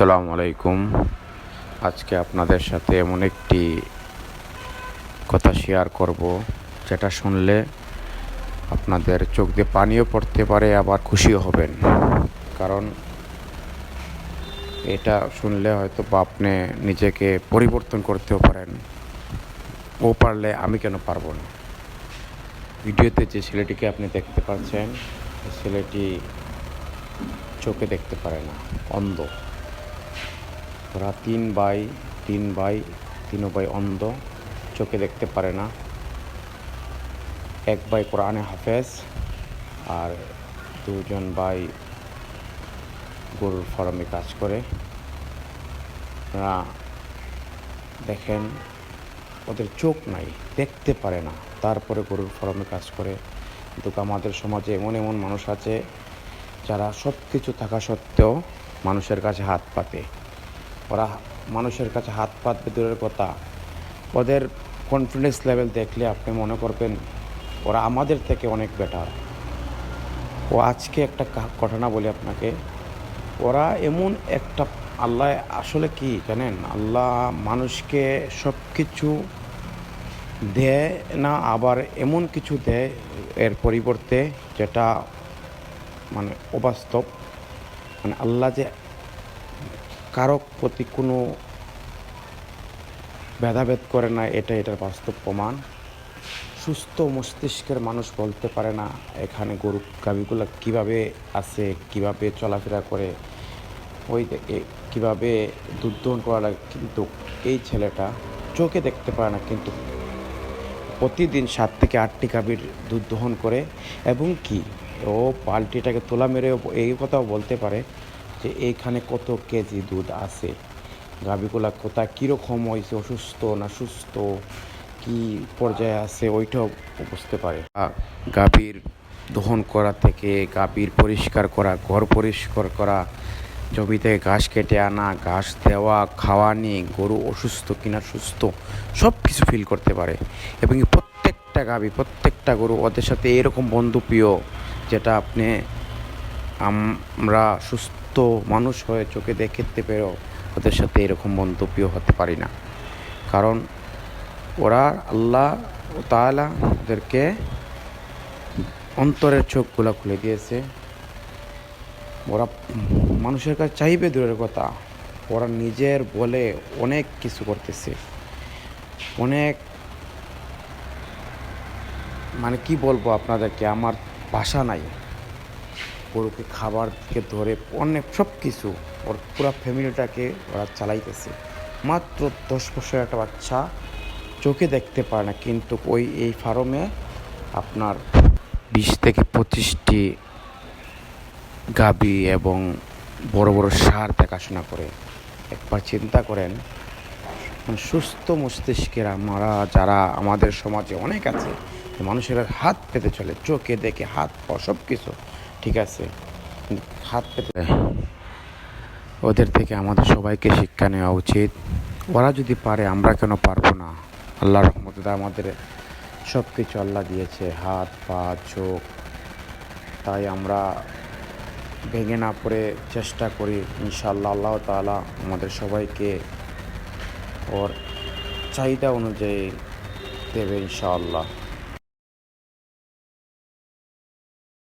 আসসালামু আলাইকুম। আজকে আপনাদের সাথে এমন একটি কথা শেয়ার করব, যেটা শুনলে আপনাদের চোখ দিয়ে পানিও পড়তে পারে, আবার খুশিও হবেন। কারণ এটা শুনলে হয়তো বা আপনি নিজেকে পরিবর্তন করতেও পারেন। ও পারলে আমি কেন পারবো না। ভিডিওতে যে ছেলেটিকে আপনি দেখতে পাচ্ছেন, ছেলেটি চোখে দেখতে পারে না, অন্ধ। ওরা তিন ভাই অন্ধ, চোখে দেখতে পারে না। এক ভাই কোরআনে হাফেজ, আর দুজন ভাই গরুর ফার্মে কাজ করে। ওরা দেখেন, ওদের চোখ নাই, দেখতে পারে না, তারপরে গরুর ফার্মে কাজ করে। কিন্তু আমাদের সমাজে এমন এমন মানুষ আছে যারা সব কিছু থাকা সত্ত্বেও মানুষের কাছে হাত পাতে। ওরা মানুষের কাছে হাত পাতবে দূরের কথা, ওদের কনফিডেন্স লেভেল দেখলে আপনি মনে করবেন ওরা আমাদের থেকে অনেক বেটার। ও আজকে একটা ঘটনা বলি আপনাকে। ওরা এমন একটা, আল্লাহ আসলে কি জানেন, আল্লাহ মানুষকে সব কিছু দেয় না, আবার এমন কিছু দেয় এর পরিবর্তে যেটা মানে অবাস্তব। মানে আল্লাহ যে কারো প্রতি কোনো ভেদাভেদ করে না, এটার বাস্তব প্রমাণ। সুস্থ মস্তিষ্কের মানুষ বলতে পারে না এখানে গরু গাভীগুলো কীভাবে আছে, কীভাবে চলাফেরা করে, ওই দেখে কীভাবে দুধ দহন করা লাগে। কিন্তু এই ছেলেটা চোখে দেখতে পারে না, কিন্তু প্রতিদিন 7 থেকে 8টি গাভীর দুধ দহন করে, এবং কি ও বালতিটাকে তোলা মেরেও এই কথাও বলতে পারে যে এইখানে কত কেজি দুধ আছে, গাভীগুলা কোথায় কীরকম হয়েছে, অসুস্থ না সুস্থ, কি পর্যায়ে আছে, ওইটাও বুঝতে পারে। গাভীর দহন করা থেকে গাভীর পরিষ্কার করা, ঘর পরিষ্কার করা, জমি থেকে ঘাস কেটে আনা, ঘাস দেওয়া, খাওয়ানি, গরু অসুস্থ কিনা সুস্থ, সব কিছু ফিল করতে পারে। এবং প্রত্যেকটা গাভী, প্রত্যেকটা গরু ওদের সাথে এরকম বন্ধুপ্রিয়, যেটা আপনি আমরা সুস্থ মানুষ হয়ে চোখে দেখতে পেরেও ওদের সাথে এরকম বন্ধুপ্রিয় হতে পারি না। কারণ ওরা আল্লাহ তাআলা ওদেরকে অন্তরের চোখগুলো খুলে দিয়েছে। ওরা মানুষের কাছে চাইবে দূরের কথা, ওরা নিজের বলে অনেক কিছু করতেছে। অনেক, মানে কি বলবো আপনাদেরকে, আমার ভাষা নাই। গরুকে খাবার থেকে ধরে অনেক সব কিছু, ওর পুরো ফ্যামিলিটাকে ওরা চালাইতেছে। মাত্র 10 বছরের একটা বাচ্চা চোখে দেখতে পারে না, কিন্তু এই ফার্মে আপনার 20 থেকে 25টি গাভী এবং বড় বড় ষাঁড় দেখাশোনা করে। একবার চিন্তা করেন, মানে সুস্থ মস্তিষ্কের আমরা যারা আমাদের সমাজে অনেক আছে, মানুষের হাত পেতে চলে, চোখে দেখে হাত পা সব কিছু ঠিক আছে, হাত পেতে, ওদের থেকে আমাদের সবাইকে শিক্ষা নেওয়া উচিত। ওরা যদি পারে আমরা কেন পারবো না? আল্লাহর রহমতে আমাদের সব কিছু আল্লাহ দিয়েছে, হাত পা চোখ। তাই আমরা ভেঙে না পড়ে চেষ্টা করি, ইনশাআল্লাহ আল্লাহ তাআলা আমাদের সবাইকে ওর চাহিদা অনুযায়ী দেবে ইনশাআল্লাহ।